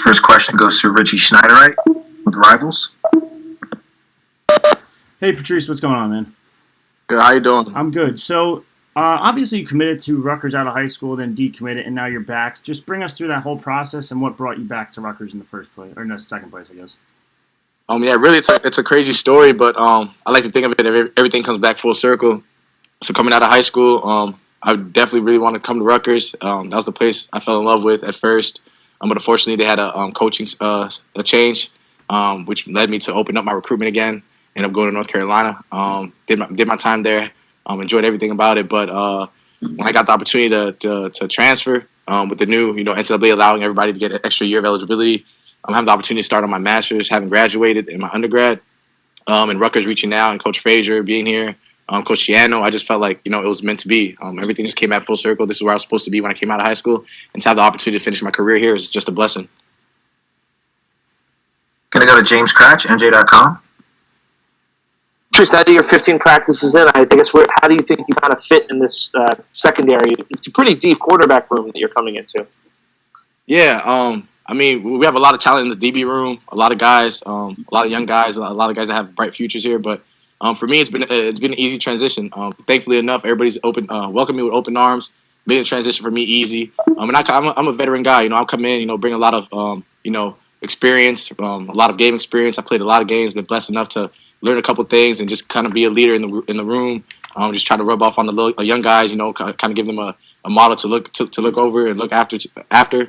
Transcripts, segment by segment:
First question goes to Richie Schneiderite with Rivals. Hey, Patrice, what's going on, man? Good. How you doing? I'm good. So, obviously, you committed to Rutgers out of high school, then decommitted, and now you're back. Just bring us through that whole process and what brought you back to Rutgers in the first place, or in the second place, I guess. Yeah, really, it's a crazy story, but I like to think of it. Everything comes back full circle. So coming out of high school, I definitely really wanted to come to Rutgers. That was the place I fell in love with at first. But unfortunately, they had a coaching a change, which led me to open up my recruitment again. Ended up going to North Carolina. Did my time there. Enjoyed everything about it. But when I got the opportunity to transfer with the new, NCAA allowing everybody to get an extra year of eligibility, I'm having the opportunity to start on my master's, having graduated in my undergrad, and Rutgers reaching out, and Coach Frazier being here, Coach Ciano. I just felt like it was meant to be. Everything just came at full circle. This is where I was supposed to be when I came out of high school, and to have the opportunity to finish my career here is just a blessing. Gonna go to James Cratch, NJ.com. Just now that you're 15 practices in, I think how do you think you kind of fit in this secondary? It's a pretty deep quarterback room that you're coming into. Yeah, we have a lot of talent in the DB room. A lot of guys, a lot of young guys, a lot of guys that have bright futures here. But for me, it's been an easy transition. Thankfully enough, everybody's welcomed me with open arms. Made the transition for me easy. I'm a veteran guy. I'll come in, bring a lot of experience, a lot of game experience. I played a lot of games. Been blessed enough to learn a couple things and just kind of be a leader in the room. Just trying to rub off on the young guys. Kind of give them a model to look over and look after.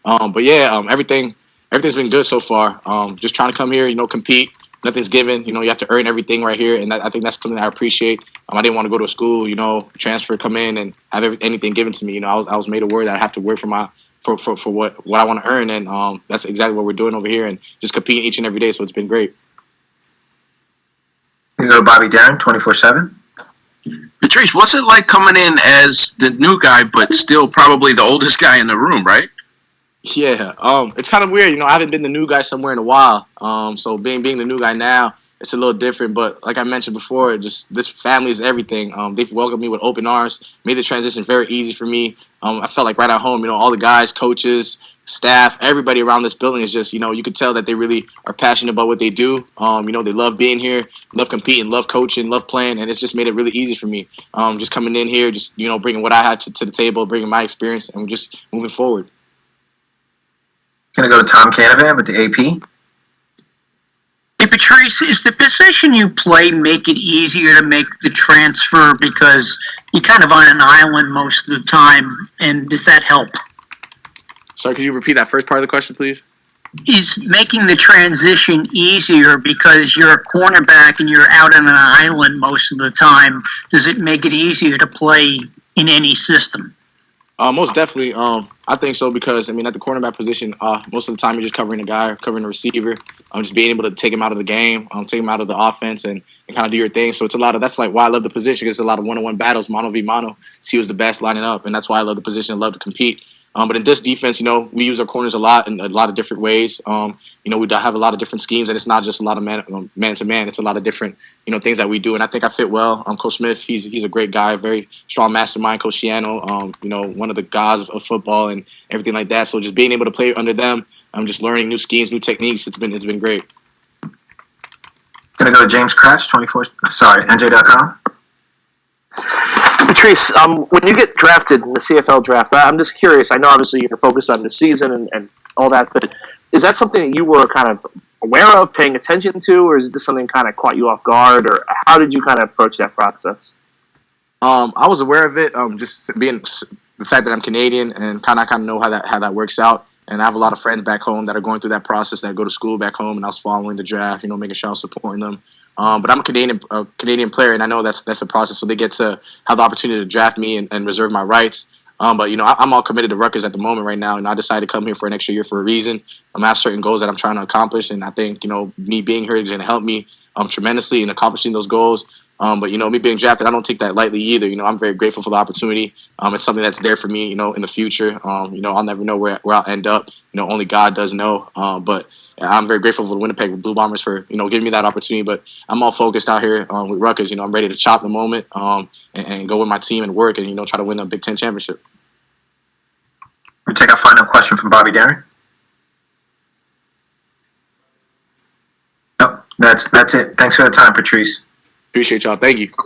But yeah, everything's been good so far. Just trying to come here, compete. Nothing's given. You have to earn everything right here, and I think that's something that I appreciate. I didn't want to go to a school, transfer, come in, and have anything given to me. I was made aware that I have to work for what I want to earn, and that's exactly what we're doing over here, and just competing each and every day. So it's been great. You go to Bobby Darren, 24/7. Patrice, what's it like coming in as the new guy, but still probably the oldest guy in the room, right? Yeah, it's kind of weird. I haven't been the new guy somewhere in a while. So being the new guy now, it's a little different. But like I mentioned before, just this family is everything. They've welcomed me with open arms, made the transition very easy for me. I felt like right at home. All the guys, coaches, staff, everybody around this building is just, you could tell that they really are passionate about what they do. They love being here, love competing, love coaching, love playing, and it's just made it really easy for me. Just coming in here, just, bringing what I had to the table, bringing my experience, and just moving forward. Gonna go to Tom Canavan with the AP. Hey, Patrice, is the position you play make it easier to make the transfer because you're kind of on an island most of the time, and does that help? Sorry, could you repeat that first part of the question, please? Is making the transition easier because you're a cornerback and you're out on an island most of the time? Does it make it easier to play in any system? Most definitely. I think so because, at the cornerback position, most of the time you're just covering a guy, covering a receiver. Just being able to take him out of the game, take him out of the offense and kind of do your thing. So it's that's like why I love the position because it's a lot of one-on-one battles, mano v mano, see who's the best lining up. And that's why I love the position and love to compete. But in this defense, we use our corners a lot in a lot of different ways. We have a lot of different schemes, and it's not just a lot of man-to-man. It's a lot of different, things that we do. And I think I fit well. Coach Smith, he's a great guy, very strong mastermind. Coach Ciano, one of the gods of football and everything like that. So just being able to play under them, I'm just learning new schemes, new techniques. It's been great. Gonna go to James Cratch, NJ.com. Patrice, when you get drafted in the CFL draft, I'm just curious. I know obviously you're focused on the season and all that, but is that something that you were kind of aware of, paying attention to, or is this something kind of caught you off guard, or how did you kind of approach that process? I was aware of it, just being the fact that I'm Canadian and kind of know how that works out. And I have a lot of friends back home that are going through that process that go to school back home, and I was following the draft, making sure I was supporting them. But I'm a Canadian player, and I know that's a process. So they get to have the opportunity to draft me and reserve my rights. But I'm all committed to Rutgers at the moment right now, and I decided to come here for an extra year for a reason. I have certain goals that I'm trying to accomplish, and I think me being here is going to help me tremendously in accomplishing those goals. But me being drafted, I don't take that lightly either. I'm very grateful for the opportunity. It's something that's there for me, in the future. I'll never know where I'll end up. Only God does know. But I'm very grateful for the Winnipeg Blue Bombers for giving me that opportunity. But I'm all focused out here with Rutgers. I'm ready to chop the moment and go with my team and work and try to win a Big Ten championship. We'll take a final question from Bobby Darren. That's it. Thanks for the time, Patrice. Appreciate y'all. Thank you.